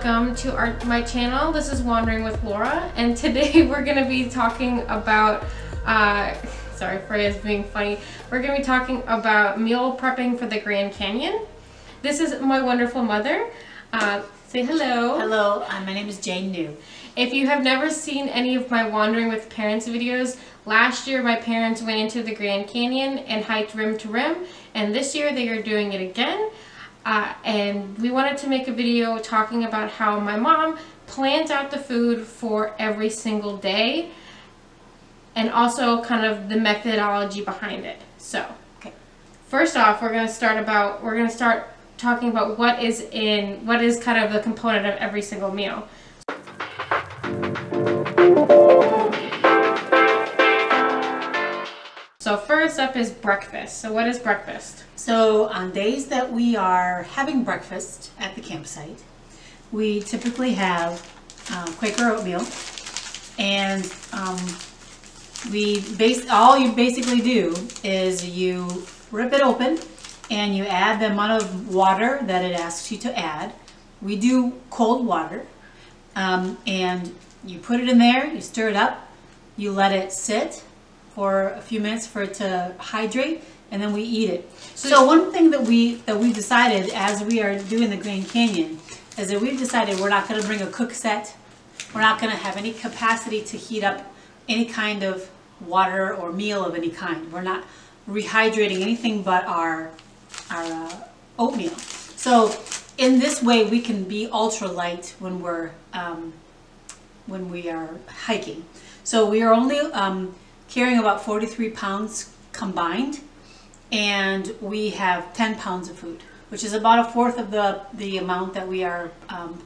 welcome to my channel. This is Wandering with Laura, and today we're going to be talking about, sorry, Freya's being funny. We're going to be talking about meal prepping for the Grand Canyon. This is my wonderful mother. Say hello. Hello, my name is Jane New. If you have never seen any of my Wandering with Parents videos, last year my parents went into the Grand Canyon and hiked rim to rim, and this year they are doing it again. And we wanted to make a video talking about how my mom plans out the food for every single day and also kind of the methodology behind it. So, first off, we're going to start talking about what is kind of the component of every single meal. So first up is breakfast. So what is breakfast? So on days that we are having breakfast at the campsite, we typically have Quaker oatmeal, and all you basically do is you rip it open and you add the amount of water that it asks you to add. We do cold water, and you put it in there, you stir it up, you let it sit for a few minutes for it to hydrate, and then we eat it. So one thing that we decided as we are doing the Grand Canyon is that we've decided we're not going to bring a cook set. We're not going to have any capacity to heat up any kind of water or meal of any kind. We're not rehydrating anything but our oatmeal. So in this way we can be ultra light when we are hiking. So we are only carrying about 43 pounds combined, and we have 10 pounds of food, which is about a fourth of the amount that we are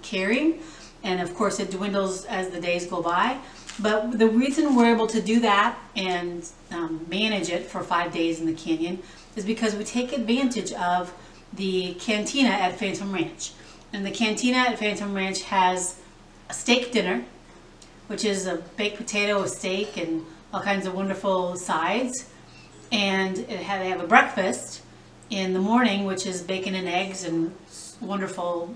carrying. And of course it dwindles as the days go by. But the reason we're able to do that and manage it for 5 days in the canyon is because we take advantage of the cantina at Phantom Ranch. And the cantina at Phantom Ranch has a steak dinner, which is a baked potato, a steak, and all kinds of wonderful sides. And they have a breakfast in the morning, which is bacon and eggs and wonderful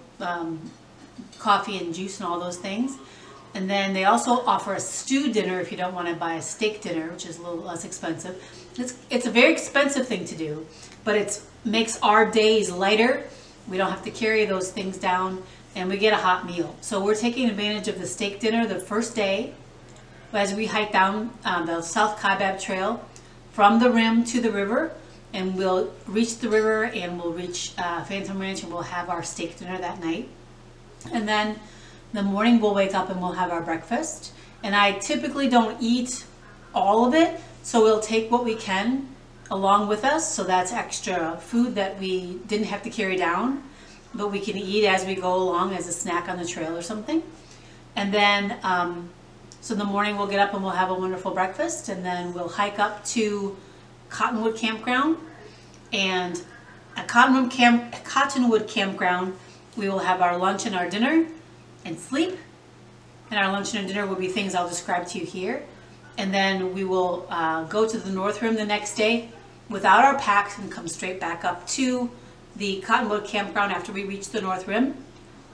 coffee and juice and all those things. And then they also offer a stew dinner if you don't want to buy a steak dinner, which is a little less expensive. It's a very expensive thing to do, but it makes our days lighter. We don't have to carry those things down, and we get a hot meal. So we're taking advantage of the steak dinner the first day as we hike down the South Kaibab Trail from the rim to the river, and we'll reach the river and we'll reach Phantom Ranch, and we'll have our steak dinner that night. And then in the morning we'll wake up and we'll have our breakfast. And I typically don't eat all of it, so we'll take what we can along with us. So that's extra food that we didn't have to carry down, but we can eat as we go along as a snack on the trail or something. And then so in the morning we'll get up and we'll have a wonderful breakfast, and then we'll hike up to Cottonwood Campground. And at Cottonwood Campground we will have our lunch and our dinner and sleep. And our lunch and our dinner will be things I'll describe to you here. And then we will go to the North Rim the next day without our packs and come straight back up to the Cottonwood Campground after we reach the North Rim.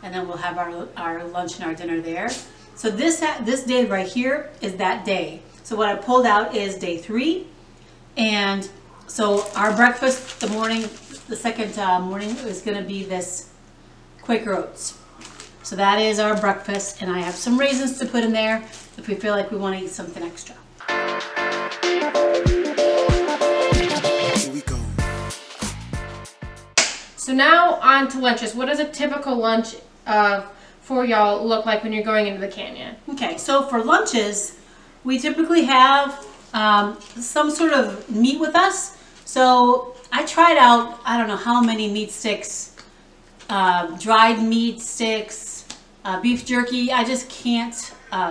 And then we'll have our lunch and our dinner there. So this day right here is that day. So what I pulled out is day 3. And so our breakfast, the second morning, is going to be this Quaker Oats. So that is our breakfast, and I have some raisins to put in there if we feel like we want to eat something extra. Here we go. So now on to lunches. What does a typical lunch for y'all look like when you're going into the canyon? Okay, so for lunches, we typically have some sort of meat with us. So I tried out, I don't know how many meat sticks, dried meat sticks, beef jerky. I just can't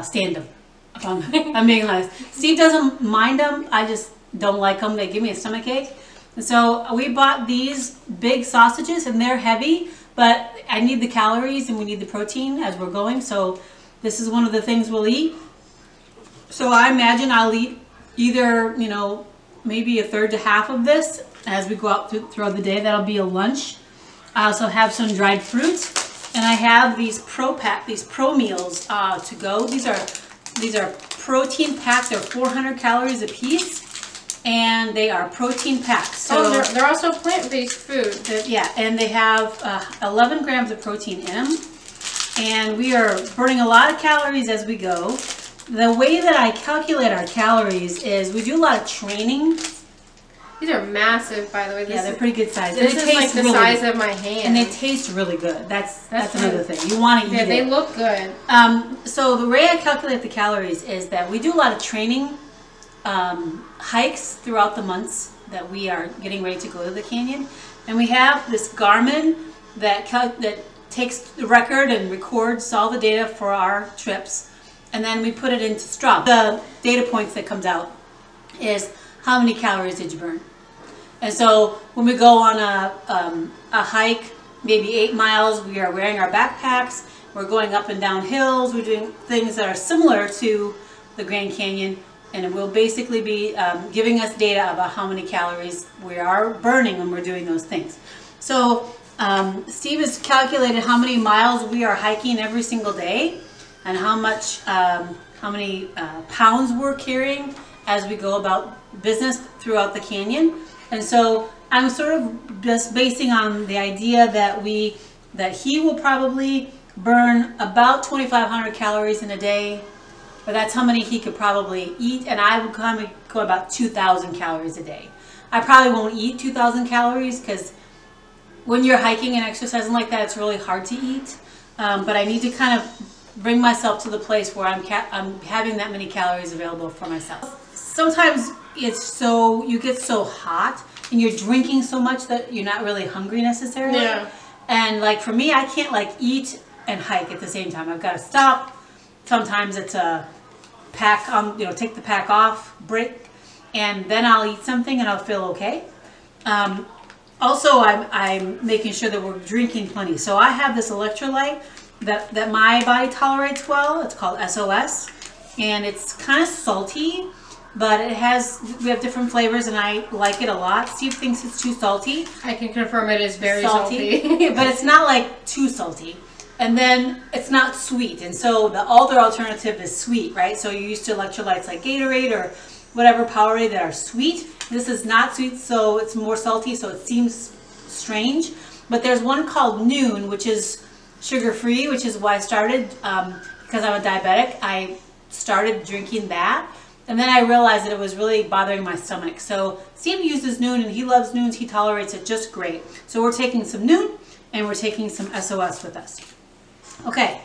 stand them, if I'm being honest. Steve doesn't mind them. I just don't like them. They give me a stomachache. And so we bought these big sausages, and they're heavy, but I need the calories and we need the protein as we're going. So this is one of the things we'll eat. So I imagine I'll eat either, maybe a third to half of this as we go out throughout the day. That'll be a lunch. I also have some dried fruits. And I have these pro meals to go. These are protein packed. They're 400 calories a piece, and they are protein packed. So they're also plant-based food. Yeah, and they have 11 grams of protein in them, and we are burning a lot of calories as we go. The way that I calculate our calories is we do a lot of training. These are massive, by the way. Yeah, they're pretty good size. This is like the size of my hand. And they taste really good. That's another thing. You want to eat it. They look good. So the way I calculate the calories is that we do a lot of training hikes throughout the months that we are getting ready to go to the canyon. And we have this Garmin that takes the record and records all the data for our trips. And then we put it into Strava. The data points that comes out is how many calories did you burn? And so when we go on a hike, maybe 8 miles, we are wearing our backpacks, we're going up and down hills, we're doing things that are similar to the Grand Canyon, and it will basically be giving us data about how many calories we are burning when we're doing those things. So Steve has calculated how many miles we are hiking every single day and how many pounds we're carrying as we go about business throughout the canyon. And so I'm sort of just basing on the idea that he will probably burn about 2,500 calories in a day, but that's how many he could probably eat, and I would go about 2,000 calories a day. I probably won't eat 2,000 calories because when you're hiking and exercising like that, it's really hard to eat. But I need to kind of bring myself to the place where I'm having that many calories available for myself. Sometimes you get so hot and you're drinking so much that you're not really hungry necessarily. Yeah. And like for me, I can't like eat and hike at the same time. I've got to stop. Sometimes it's a pack on, take the pack off, break, and then I'll eat something and I'll feel okay. Also, I'm making sure that we're drinking plenty. So I have this electrolyte that my body tolerates well. It's called SOS, and it's kind of salty, but we have different flavors, and I like it a lot. Steve thinks it's too salty. I can confirm it is very salty. But it's not like too salty. And then it's not sweet, and so the other alternative is sweet, right? So you're used to electrolytes like Gatorade or whatever Powerade that are sweet. This is not sweet, so it's more salty, so it seems strange. But there's one called Noon, which is sugar-free, which is why I started, because I'm a diabetic, I started drinking that. And then I realized that it was really bothering my stomach. So Steve uses Noon, and he loves Noons. He tolerates it just great. So we're taking some Noon, and we're taking some SOS with us. Okay.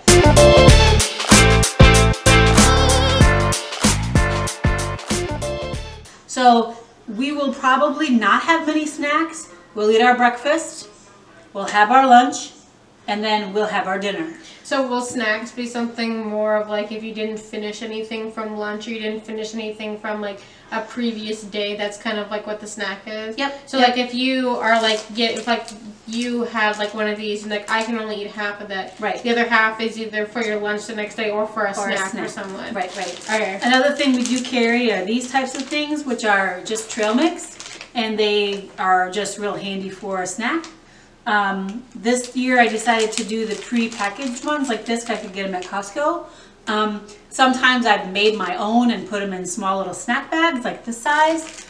So we will probably not have many snacks. We'll eat our breakfast, we'll have our lunch, and then we'll have our dinner. So will snacks be something more of like if you didn't finish anything from lunch or you didn't finish anything from like a previous day, that's kind of like what the snack is? Yep. So like if you are like, if like you have like one of these and like I can only eat half of that. Right. The other half is either for your lunch the next day or for a snack for someone. Right. Okay. Another thing we do carry are these types of things, which are just trail mix, and they are just real handy for a snack. This year I decided to do the pre-packaged ones like this. I could get them at Costco. Sometimes I've made my own and put them in small little snack bags like this size.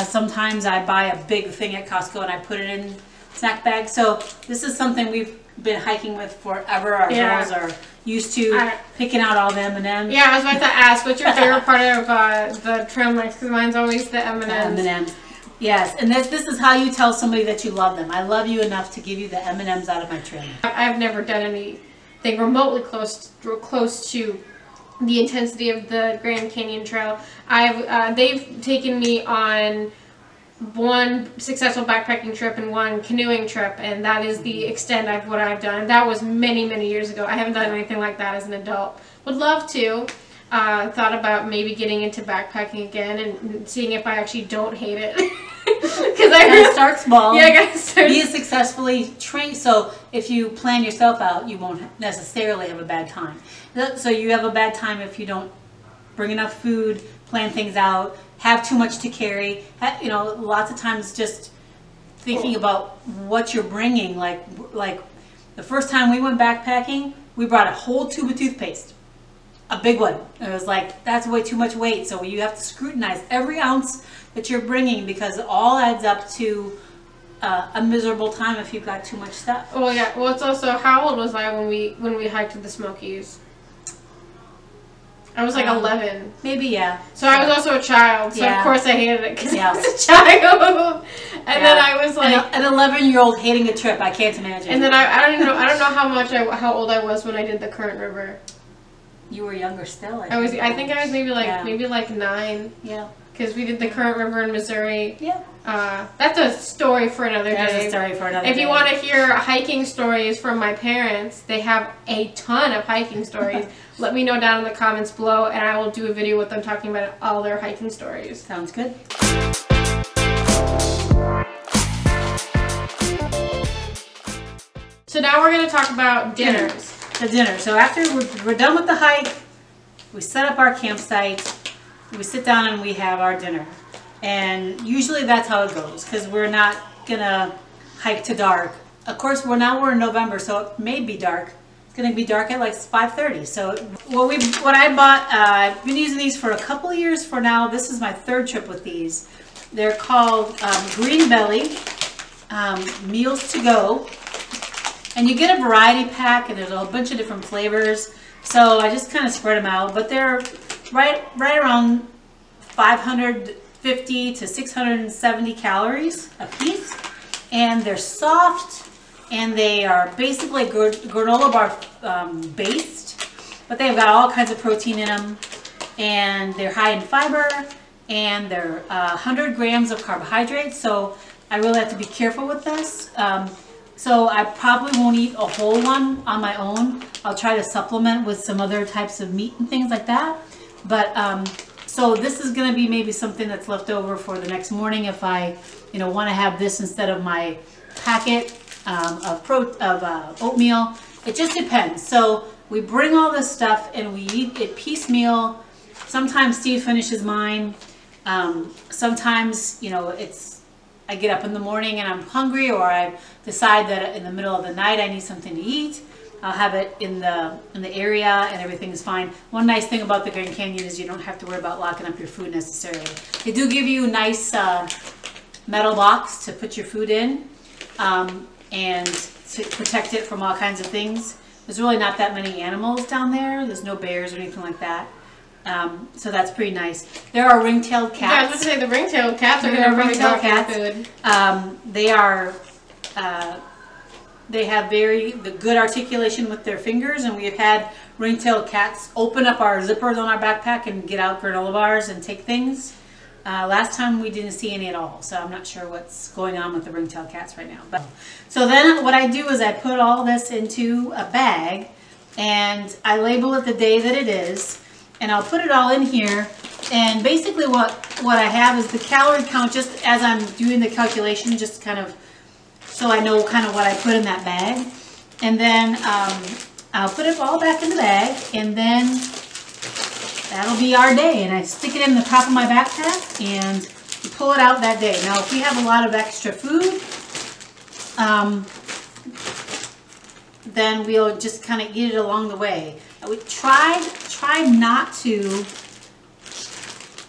Sometimes I buy a big thing at Costco and I put it in snack bags. So this is something we've been hiking with forever. Our girls are used to picking out all the M&Ms. Yeah, I was about to ask, what's your favorite part of the trail mix? Because mine's always the M&Ms. M&Ms. Yes, and this is how you tell somebody that you love them. I love you enough to give you the M&Ms out of my trail mix. I've never done anything remotely close to the intensity of the Grand Canyon Trail. They've taken me on one successful backpacking trip and one canoeing trip, and that is the extent of what I've done. That was many, many years ago. I haven't done anything like that as an adult. Would love to. Thought about maybe getting into backpacking again and seeing if I actually don't hate it. Because I gotta start small. Yeah, I gotta start. Be successfully trained. So if you plan yourself out, you won't necessarily have a bad time. So you have a bad time if you don't bring enough food, plan things out, have too much to carry. Lots of times just thinking about what you're bringing, like The first time we went backpacking, we brought a whole tube of toothpaste. A big one. It was like, that's way too much weight. So you have to scrutinize every ounce that you're bringing because it all adds up to a miserable time if you've got too much stuff. Oh yeah. Well, it's also, how old was I when we hiked to the Smokies? I was like 11. Maybe, yeah. So I was also a child, so Yeah. of course I hated it because Yeah. I was a child. And then I was like, an 11-year-old hating a trip, I can't imagine. and then I don't know how old I was when I did the Current River. You were younger still. I think I was maybe like 9, Yeah. because we did the Current River in Missouri. Yeah. That's a story for another That's day. a story for another day. If you want to hear hiking stories from my parents, they have a ton of hiking stories. Let me know down in the comments below, and I will do a video with them talking about all their hiking stories. Sounds good. So now we're going to talk about dinners. The dinner. So after we're done with the hike, we set up our campsite, we sit down and we have our dinner. And usually that's how it goes because we're not going to hike to dark. Of course, we're in November, so it may be dark. It's going to be dark at like 5:30. So what I bought, I've been using these for a couple of years for now. This is my 3rd trip with these. They're called Green Belly Meals to Go. And you get a variety pack, and there's a whole bunch of different flavors. So I just kind of spread them out, but they're right around 550 to 670 calories a piece, and they're soft, and they are basically granola bar based, but they've got all kinds of protein in them, and they're high in fiber, and they're 100 grams of carbohydrates. So I really have to be careful with this. So I probably won't eat a whole one on my own. I'll try to supplement with some other types of meat and things like that. But so this is going to be maybe something that's left over for the next morning if I, want to have this instead of my packet of oatmeal. It just depends. So we bring all this stuff and we eat it piecemeal. Sometimes Steve finishes mine. Sometimes, I get up in the morning and I'm hungry, or I decide that in the middle of the night I need something to eat. I'll have it in the area and everything is fine. One nice thing about the Grand Canyon is you don't have to worry about locking up your food necessarily. They do give you a nice metal box to put your food in and to protect it from all kinds of things. There's really not that many animals down there. There's no bears or anything like that. So that's pretty nice. There are ring-tailed cats. Yeah, I was going to say the ring-tailed cats are going to probably ring-tailed help cats. with food. They have very good articulation with their fingers, and we have had ring-tailed cats open up our zippers on our backpack and get out granola bars and take things. Last time we didn't see any at all, so I'm not sure what's going on with the ring-tailed cats right now. So then what I do is I put all this into a bag, and I label it the day that it is. And I'll put it all in here, and basically what I have is the calorie count just as I'm doing the calculation, just kind of so I know kind of what I put in that bag. And then I'll put it all back in the bag, and then that'll be our day. And I stick it in the top of my backpack and pull it out that day. Now if we have a lot of extra food, then we'll just kind of eat it along the way. We try not to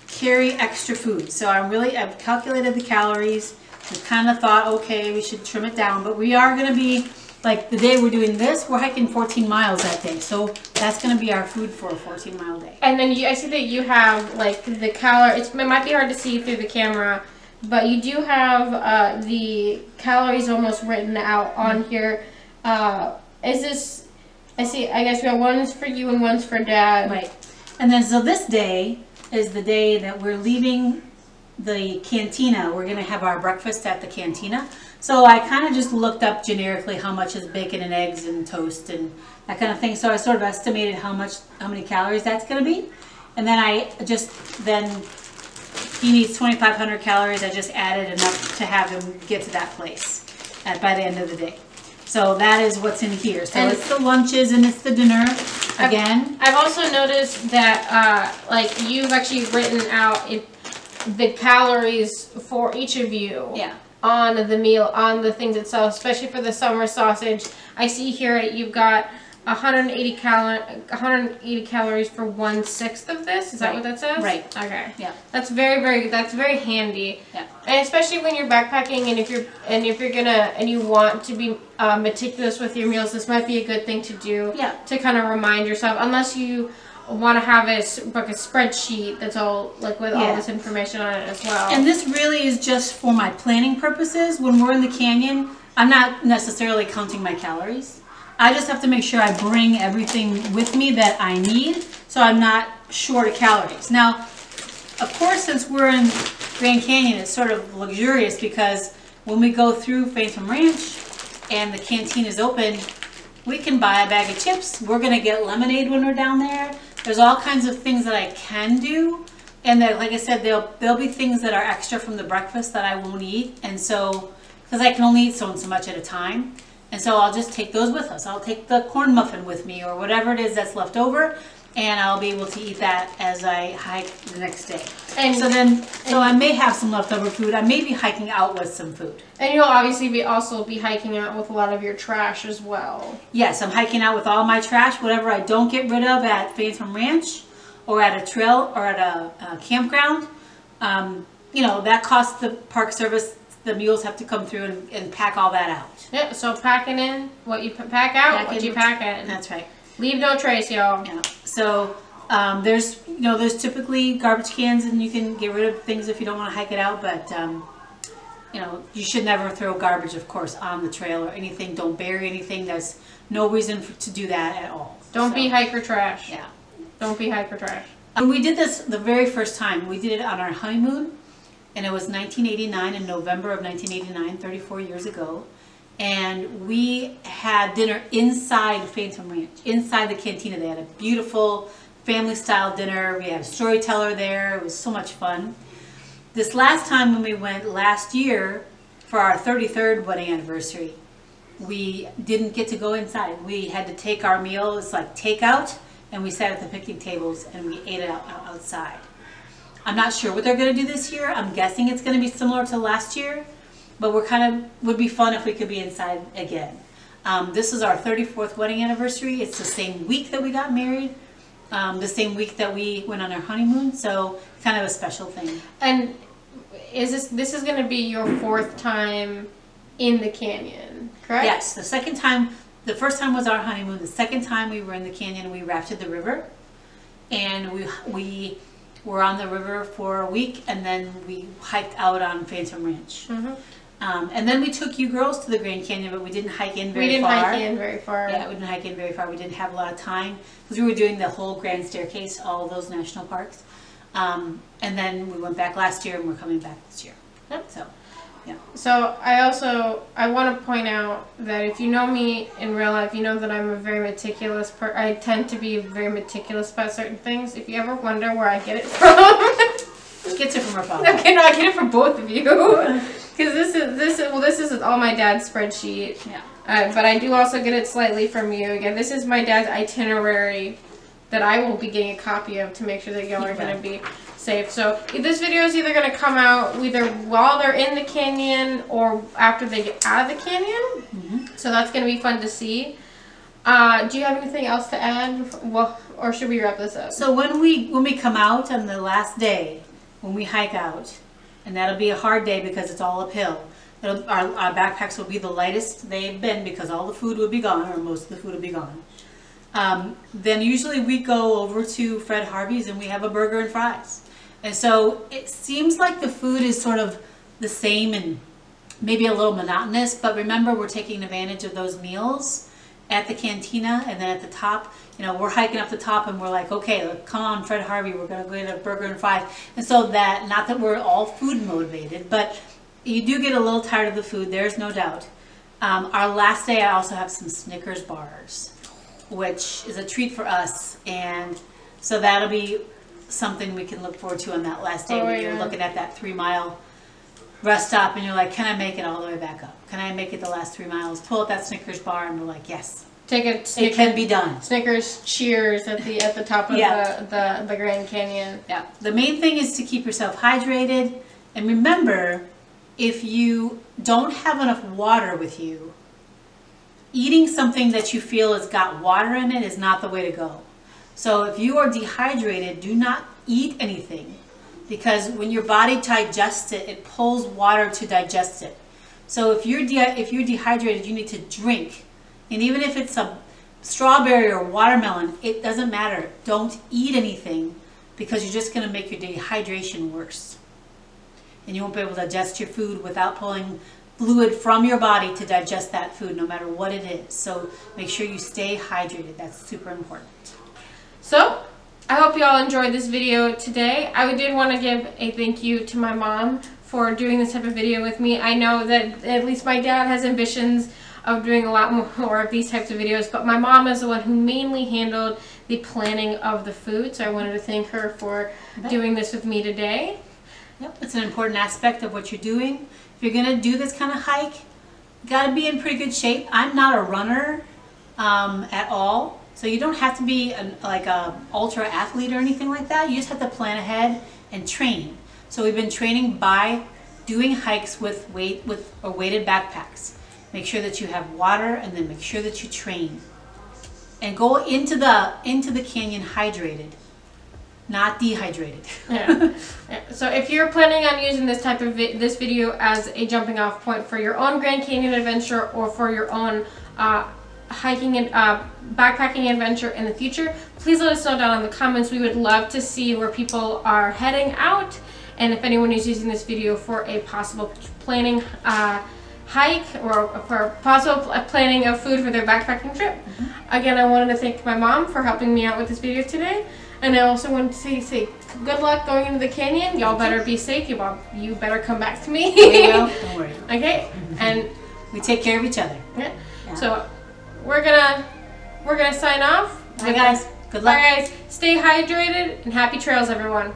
carry extra food. So I've calculated the calories. We've kind of thought, okay, we should trim it down. But we are going to be, like the day we're doing this, we're hiking 14 miles that day. So that's going to be our food for a 14-mile day. And then I see that you have like the calories. It might be hard to see through the camera, but you do have the calories almost written out on here. Is this... I guess we have one's for you and one's for Dad. Right. And then so this day is the day that we're leaving the cantina. We're going to have our breakfast at the cantina. So I kind of just looked up generically how much is bacon and eggs and toast and that kind of thing. So I sort of estimated how many calories that's going to be. And then he needs 2,500 calories. I just added enough to have him get to that place by the end of the day. So that is what's in here. So it's the lunches and it's the dinner again. I've also noticed that you've actually written out the calories for each of you. Yeah. on the meal, on the things itself, especially for the summer sausage. I see here you've got 180 calories for 1/6 of this. Is that what that says? Right. Okay. Yeah. That's that's very handy. Yeah. And especially when you're backpacking, and if you're gonna and you want to be meticulous with your meals, this might be a good thing to do. Yeah. To kind of remind yourself, unless you want to have like a spreadsheet that's all like with all this information on it as well. And this really is just for my planning purposes. When we're in the canyon, I'm not necessarily counting my calories. I just have to make sure I bring everything with me that I need, so I'm not short of calories. Now, of course, since we're in Grand Canyon, it's sort of luxurious because when we go through Phantom Ranch and the canteen is open, we can buy a bag of chips. We're gonna get lemonade when we're down there. There's all kinds of things that I can do, and that, like I said, there'll be things that are extra from the breakfast that I won't eat, and so because I can only eat so and so much at a time. And so I'll just take those with us. I'll take the corn muffin with me or whatever it is that's left over, and I'll be able to eat that as I hike the next day. And So I may have some leftover food. I may be hiking out with some food. And you'll obviously also be hiking out with a lot of your trash as well. Yes, I'm hiking out with all my trash, whatever I don't get rid of at Phantom Ranch or at a trail or at a campground. That costs the Park Service. The mules have to come through and pack all that out. Yeah, so packing in what you pack out, what you pack in. That's right. Leave no trace, y'all. Yeah. So there's typically garbage cans, and you can get rid of things if you don't want to hike it out. But you should never throw garbage, of course, on the trail or anything. Don't bury anything. There's no reason to do that at all. Don't be hiker trash. Yeah. Don't be hiker trash. We did this the very first time. We did it on our honeymoon. And it was 1989, in November of 1989, 34 years ago. And we had dinner inside Phantom Ranch, inside the cantina. They had a beautiful family-style dinner. We had a storyteller there. It was so much fun. This last time when we went last year for our 33rd wedding anniversary, we didn't get to go inside. We had to take our meal. It's like takeout, and we sat at the picnic tables and we ate it outside. I'm not sure what they're going to do this year. I'm guessing it's going to be similar to last year, but would be fun if we could be inside again. This is our 34th wedding anniversary. It's the same week that we got married, the same week that we went on our honeymoon, so kind of a special thing. And this is going to be your 4th time in the canyon, correct? Yes, the first time was our honeymoon. The second time we were in the canyon, we rafted the river, and we were on the river for a week, and then we hiked out on Phantom Ranch. Mm-hmm. And then we took you girls to the Grand Canyon, but we didn't hike in very far. We didn't hike in very far. Yeah, we didn't hike in very far. We didn't have a lot of time because we were doing the whole Grand Staircase, all of those national parks. And then we went back last year, and we're coming back this year. Yep. So, yeah. So I want to point out that if you know me in real life, you know that I'm a very meticulous I tend to be very meticulous about certain things. If you ever wonder where I get it from, She gets it from her father. okay, no, I get it from both of you. Because this is all my dad's spreadsheet. Yeah. But I do also get it slightly from you. Again, this is my dad's itinerary that I will be getting a copy of to make sure that y'all are going to be safe. So this video is either going to come out either while they're in the canyon or after they get out of the canyon. Mm-hmm. So that's going to be fun to see. Do you have anything else to add? Well, or should we wrap this up? So when we come out on the last day, when we hike out, and that'll be a hard day because it's all uphill. Our backpacks will be the lightest they've been because all the food will be gone, or most of the food will be gone. Then usually we go over to Fred Harvey's and we have a burger and fries. And so it seems like the food is sort of the same and maybe a little monotonous, but remember we're taking advantage of those meals at the cantina, and then at the top, we're hiking up the top and we're like, okay, come on, Fred Harvey, we're going to go get a burger and fries. And so that, not that we're all food motivated, but you do get a little tired of the food, there's no doubt. Our last day, I also have some Snickers bars, which is a treat for us, and so that'll be something we can look forward to on that last day when you're looking at that 3-mile rest stop and you're like, can I make it all the way back up? Can I make it the last 3 miles? Pull out that Snickers bar and we're like, yes. Take a it can be done. Snickers cheers at the top of the Grand Canyon. Yeah. The main thing is to keep yourself hydrated, and remember, if you don't have enough water with you, eating something that you feel has got water in it is not the way to go. So if you are dehydrated, do not eat anything, because when your body digests it, it pulls water to digest it. So if you're dehydrated, you need to drink. And even if it's a strawberry or watermelon, it doesn't matter. Don't eat anything, because you're just going to make your dehydration worse. And you won't be able to digest your food without pulling fluid from your body to digest that food, no matter what it is. So make sure you stay hydrated. That's super important. So, I hope you all enjoyed this video today. I did want to give a thank you to my mom for doing this type of video with me. I know that at least my dad has ambitions of doing a lot more of these types of videos, but my mom is the one who mainly handled the planning of the food, so I wanted to thank her for doing this with me today. Yep, it's an important aspect of what you're doing. If you're going to do this kind of hike, you got to be in pretty good shape. I'm not a runner at all, so you don't have to be like a ultra athlete or anything like that. You just have to plan ahead and train. So we've been training by doing hikes with weighted backpacks. Make sure that you have water, and then make sure that you train. And go into the canyon hydrated, not dehydrated. Yeah. So if you're planning on using this type of this video as a jumping off point for your own Grand Canyon adventure, or for your own hiking and backpacking adventure in the future, please let us know down in the comments. We would love to see where people are heading out, and if anyone is using this video for a possible planning hike, or for possible planning of food for their backpacking trip. Again, I wanted to thank my mom for helping me out with this video today, and I also wanted to say good luck going into the canyon. Y'all better be safe. You better come back to me. We will. Don't worry. Okay, and we take care of each other. Yeah. So we're gonna sign off. Bye guys. Good luck. Bye guys. Stay hydrated and happy trails, everyone.